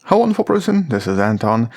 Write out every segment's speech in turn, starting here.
Hello wonderful person, this is Anton,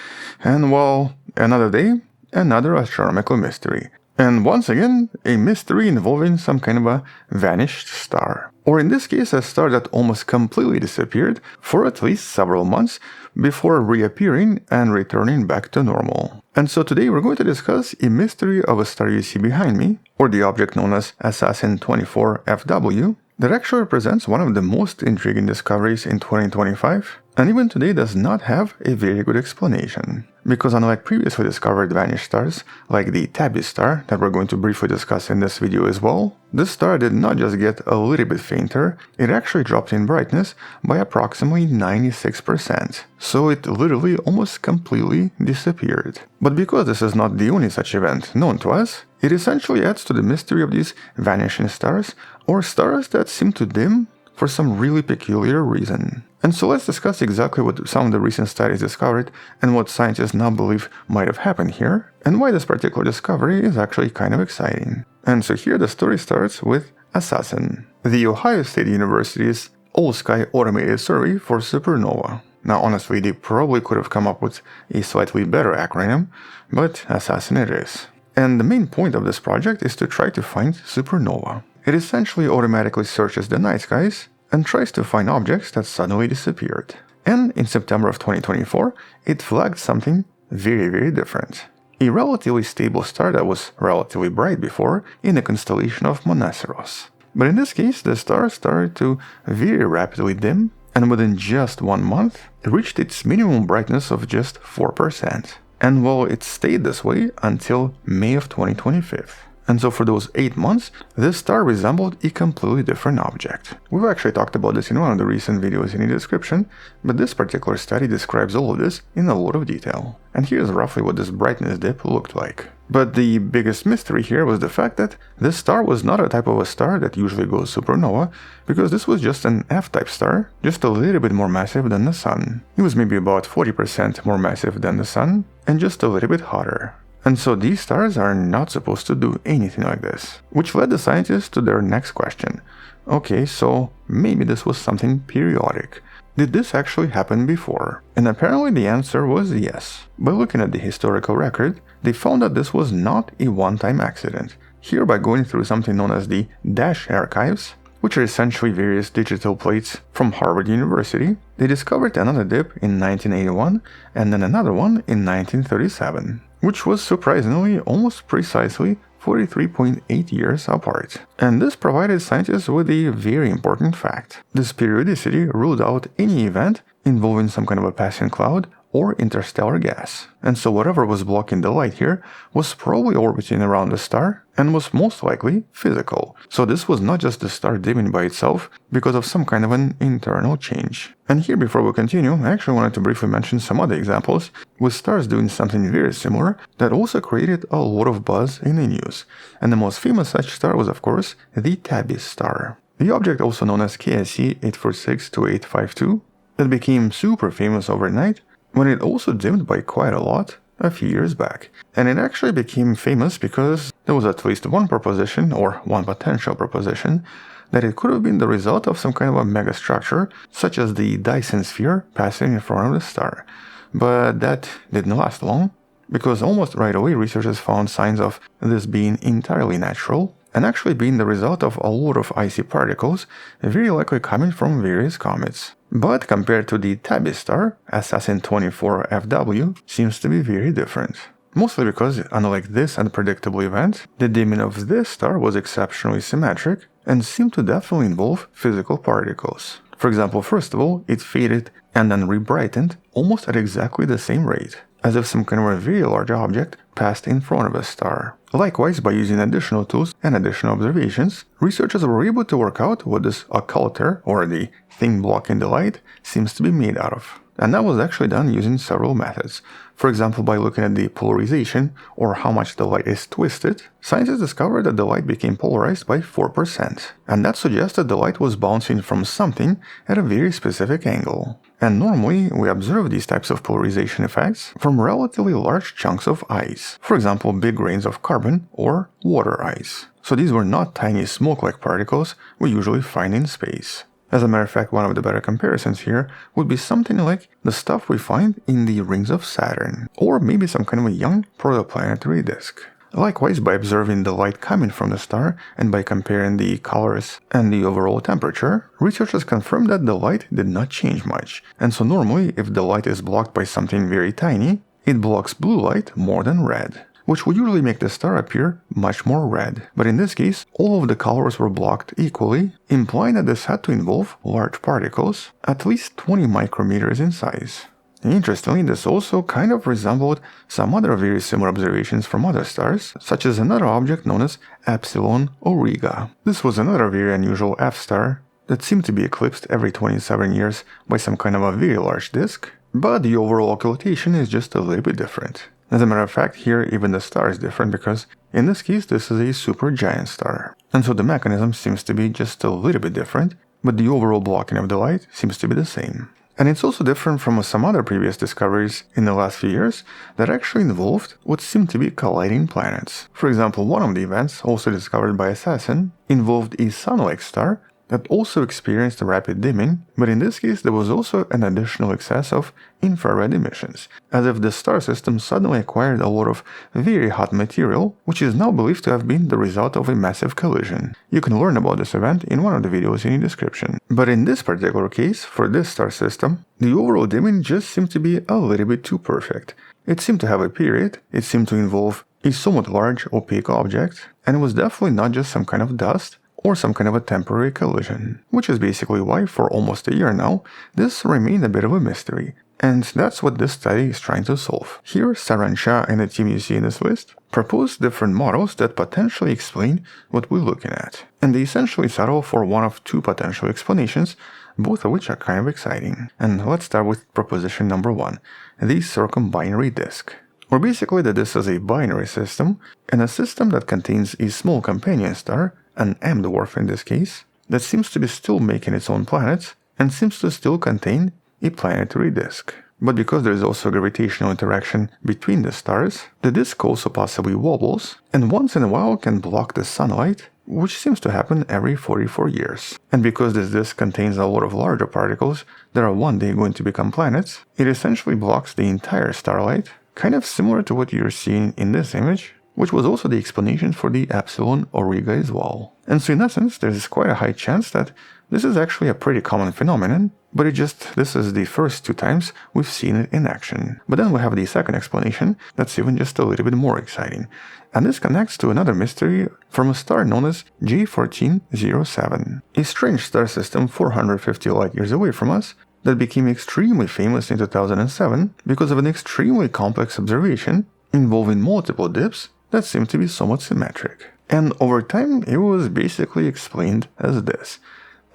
and well, another day, another astronomical mystery. And once again, a mystery involving some kind of a vanished star. Or in this case, a star that almost completely disappeared for at least several months before reappearing and returning back to normal. And so today we're going to discuss a mystery of a star you see behind me, or the object known as Assassin 24 FW, that actually represents one of the most intriguing discoveries in 2025, and even today does not have a very good explanation. Because unlike previously discovered vanished stars, like the Tabby star that we're going to briefly discuss in this video as well, this star did not just get a little bit fainter, it actually dropped in brightness by approximately 96%. So it literally almost completely disappeared. But because this is not the only such event known to us, it essentially adds to the mystery of these vanishing stars, or stars that seem to dim for some really peculiar reason. And so let's discuss exactly what some of the recent studies discovered and what scientists now believe might have happened here, and why this particular discovery is actually kind of exciting. And so here the story starts with Assassin, the Ohio State University's all-sky automated survey for supernova. Now honestly, they probably could have come up with a slightly better acronym, but Assassin it is. And the main point of this project is to try to find supernova. It essentially automatically searches the night skies and tries to find objects that suddenly disappeared. And in September of 2024, it flagged something very different. A relatively stable star that was relatively bright before in the constellation of Monaceros. But in this case, the star started to very rapidly dim, and within just 1 month, it reached its minimum brightness of just 4%. And well, it stayed this way until May of 2025. And so for those 8 months, this star resembled a completely different object. We've actually talked about this in one of the recent videos in the description, but this particular study describes all of this in a lot of detail. And here's roughly what this brightness dip looked like. But the biggest mystery here was the fact that this star was not a type of a star that usually goes supernova, because this was just an F-type star, just a little bit more massive than the Sun. It was maybe about 40% more massive than the Sun, and just a little bit hotter. And so these stars are not supposed to do anything like this, which led the scientists to their next question. Okay, so maybe this was something periodic. Did this actually happen before? And apparently the answer was yes. By looking at the historical record, they found that this was not a one-time accident. Here, by going through something known as the Dash archives, which are essentially various digital plates from Harvard University, they discovered another dip in 1981 and then another one in 1937. Which was surprisingly almost precisely 43.8 years apart. And this provided scientists with a very important fact. This periodicity ruled out any event involving some kind of a passing cloud or interstellar gas. And so whatever was blocking the light here was probably orbiting around the star and was most likely physical. So this was not just the star dimming by itself because of some kind of an internal change. And here, before we continue, I actually wanted to briefly mention some other examples with stars doing something very similar that also created a lot of buzz in the news. And the most famous such star was, of course, the Tabby star. The object, also known as KSC 8462852, that became super famous overnight when it also dimmed by quite a lot a few years back. And it actually became famous because there was at least one proposition, or one potential proposition, that it could have been the result of some kind of a megastructure, such as the Dyson sphere passing in front of the star. But that didn't last long, because almost right away researchers found signs of this being entirely natural, and actually being the result of a lot of icy particles, very likely coming from various comets. But compared to the Tabby star, Assassin 24 FW seems to be very different. Mostly because, unlike this unpredictable event, the dimming of this star was exceptionally symmetric and seemed to definitely involve physical particles. For example, first of all, it faded and then rebrightened almost at exactly the same rate, as if some kind of a very large object passed in front of a star. Likewise, by using additional tools and additional observations, researchers were able to work out what this occulter, or the thing blocking the light, seems to be made out of. And that was actually done using several methods. For example, by looking at the polarization, or how much the light is twisted, scientists discovered that the light became polarized by 4%. And that suggested the light was bouncing from something at a very specific angle. And normally, we observe these types of polarization effects from relatively large chunks of ice. For example, big grains of carbon or water ice. So these were not tiny smoke-like particles we usually find in space. As a matter of fact, one of the better comparisons here would be something like the stuff we find in the rings of Saturn, or maybe some kind of a young protoplanetary disk. Likewise, by observing the light coming from the star and by comparing the colors and the overall temperature, researchers confirmed that the light did not change much. And so normally, if the light is blocked by something very tiny, it blocks blue light more than red, which would usually make the star appear much more red. But in this case, all of the colors were blocked equally, implying that this had to involve large particles, at least 20 micrometers in size. Interestingly, this also kind of resembled some other very similar observations from other stars, such as another object known as Epsilon Auriga. This was another very unusual F-star that seemed to be eclipsed every 27 years by some kind of a very large disk, but the overall occultation is just a little bit different. As a matter of fact, here even the star is different because in this case this is a supergiant star, and so the mechanism seems to be just a little bit different, but the overall blocking of the light seems to be the same. And it's also different from some other previous discoveries in the last few years that actually involved what seemed to be colliding planets. For example, one of the events, also discovered by Assassin, involved a sun-like star that also experienced rapid dimming, but in this case there was also an additional excess of infrared emissions, as if the star system suddenly acquired a lot of very hot material, which is now believed to have been the result of a massive collision. You can learn about this event in one of the videos in the description. But in this particular case, for this star system, the overall dimming just seemed to be a little bit too perfect. It seemed to have a period, it seemed to involve a somewhat large opaque object, and it was definitely not just some kind of dust, or some kind of a temporary collision, which is basically why for almost a year now, this remained a bit of a mystery. And that's what this study is trying to solve. Here, Saran Shah and the team you see in this list propose different models that potentially explain what we're looking at. And they essentially settle for one of two potential explanations, both of which are kind of exciting. And let's start with proposition number one, the circumbinary disk. Or basically that this is a binary system, and a system that contains a small companion star, an M dwarf in this case, that seems to be still making its own planets and seems to still contain a planetary disk. But because there is also gravitational interaction between the stars, the disk also possibly wobbles and once in a while can block the sunlight, which seems to happen every 44 years. And because this disk contains a lot of larger particles that are one day going to become planets, it essentially blocks the entire starlight, kind of similar to what you're seeing in this image, which was also the explanation for the Epsilon Auriga as well. And so in essence, there's quite a high chance that this is actually a pretty common phenomenon, but this is the first two times we've seen it in action. But then we have the second explanation that's even just a little bit more exciting. And this connects to another mystery from a star known as J1407, a strange star system 450 light years away from us that became extremely famous in 2007 because of an extremely complex observation involving multiple dips that seemed to be somewhat symmetric. And over time, it was basically explained as this: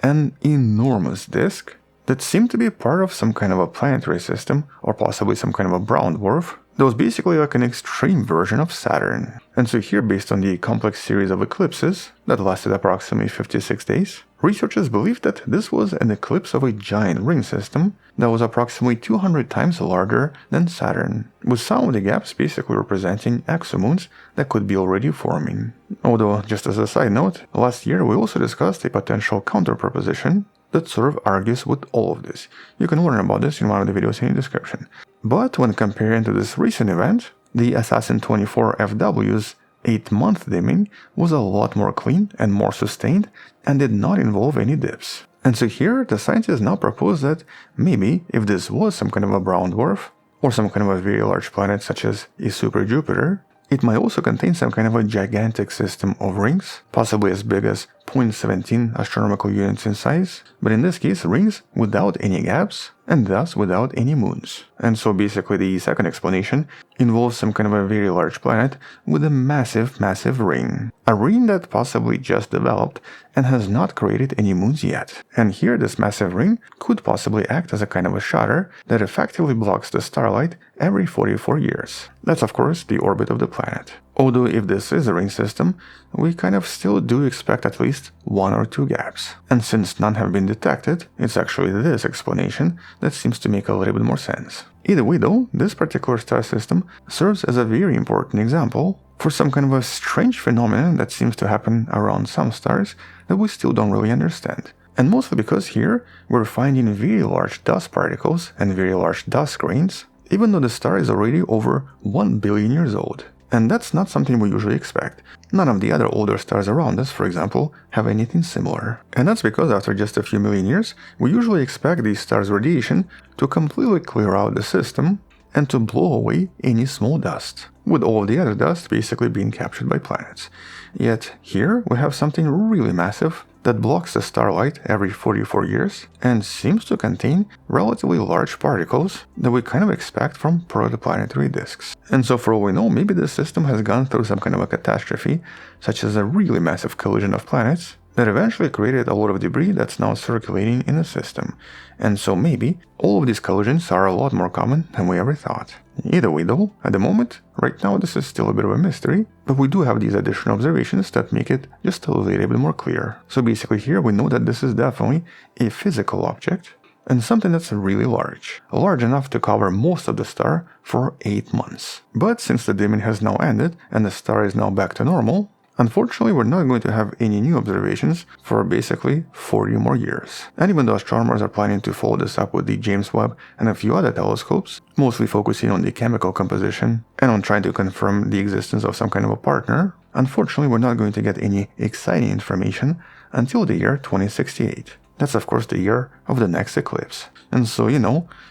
an enormous disk that seemed to be part of some kind of a planetary system, or possibly some kind of a brown dwarf, that was basically like an extreme version of Saturn. And so here, based on the complex series of eclipses that lasted approximately 56 days, researchers believed that this was an eclipse of a giant ring system that was approximately 200 times larger than Saturn, with some of the gaps basically representing exomoons that could be already forming. Although, just as a side note, last year we also discussed a potential counterproposition that sort of argues with all of this. You can learn about this in one of the videos in the description. But when comparing to this recent event, the Assassin 24 FW's 8-month dimming was a lot more clean and more sustained and did not involve any dips. And so here, the scientists now propose that maybe if this was some kind of a brown dwarf, or some kind of a very large planet such as a super Jupiter, it might also contain some kind of a gigantic system of rings, possibly as big as 0.17 astronomical units in size, but in this case rings without any gaps, and thus without any moons. And so basically the second explanation involves some kind of a very large planet with a massive ring. A ring that possibly just developed and has not created any moons yet. And here this massive ring could possibly act as a kind of a shutter that effectively blocks the starlight every 44 years. That's of course the orbit of the planet. Although if this is a ring system, we kind of still do expect at least one or two gaps. And since none have been detected, it's actually this explanation that seems to make a little bit more sense. Either way though, this particular star system serves as a very important example for some kind of a strange phenomenon that seems to happen around some stars that we still don't really understand. And mostly because here we're finding very large dust particles and very large dust grains, even though the star is already over 1 billion years old. And that's not something we usually expect. None of the other older stars around us, for example, have anything similar. And that's because after just a few million years, we usually expect these stars' radiation to completely clear out the system and to blow away any small dust, with all of the other dust basically being captured by planets. Yet here we have something really massive that blocks the starlight every 44 years and seems to contain relatively large particles that we kind of expect from protoplanetary disks. And so for all we know, maybe this system has gone through some kind of a catastrophe, such as a really massive collision of planets, that eventually created a lot of debris that's now circulating in the system. And so maybe all of these collisions are a lot more common than we ever thought. Either way though, at the moment, right now this is still a bit of a mystery, but we do have these additional observations that make it just a little bit more clear. So basically here we know that this is definitely a physical object, and something that's really large enough to cover most of the star for 8 months. But since the dimming has now ended and the star is now back to normal, unfortunately, we're not going to have any new observations for basically 40 more years. And even though astronomers are planning to follow this up with the James Webb and a few other telescopes, mostly focusing on the chemical composition and on trying to confirm the existence of some kind of a partner, unfortunately, we're not going to get any exciting information until the year 2068. That's of course the year of the next eclipse. And so,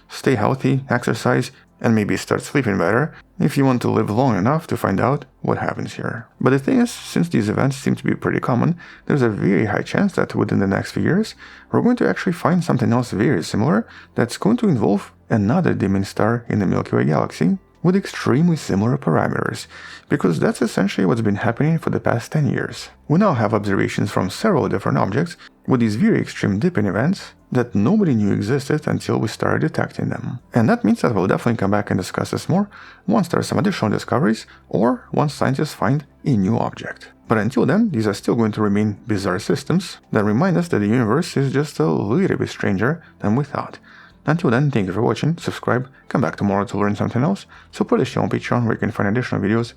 stay healthy, exercise, and maybe start sleeping better if you want to live long enough to find out what happens here. But the thing is, since these events seem to be pretty common, there's a very high chance that within the next few years, we're going to actually find something else very similar that's going to involve another dimming star in the Milky Way galaxy with extremely similar parameters, because that's essentially what's been happening for the past 10 years. We now have observations from several different objects with these very extreme dipping events that nobody knew existed until we started detecting them. And that means that we'll definitely come back and discuss this more once there are some additional discoveries or once scientists find a new object. But until then, these are still going to remain bizarre systems that remind us that the universe is just a little bit stranger than we thought. Until then, thank you for watching, subscribe, come back tomorrow to learn something else, support the channel on Patreon where you can find additional videos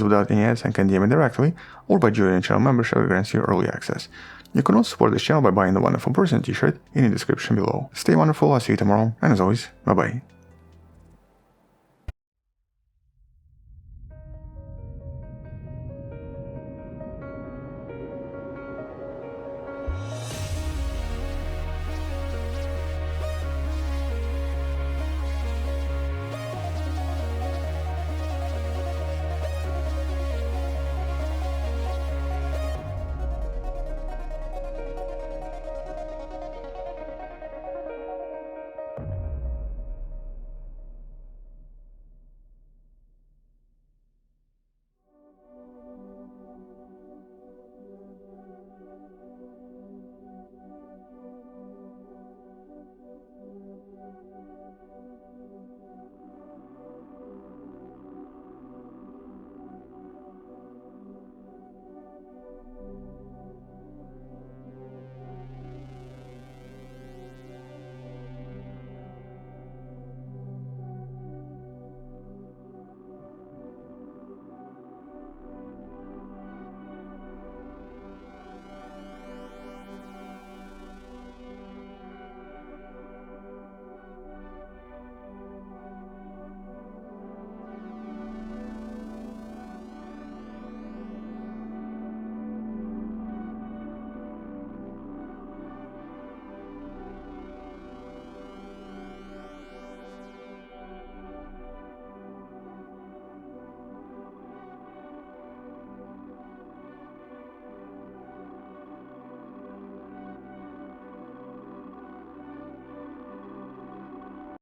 without any ads and can DM me directly, or by joining the channel membership that grants you early access. You can also support this channel by buying the Wonderful Person t-shirt in the description below. Stay wonderful, I'll see you tomorrow, and as always, bye bye.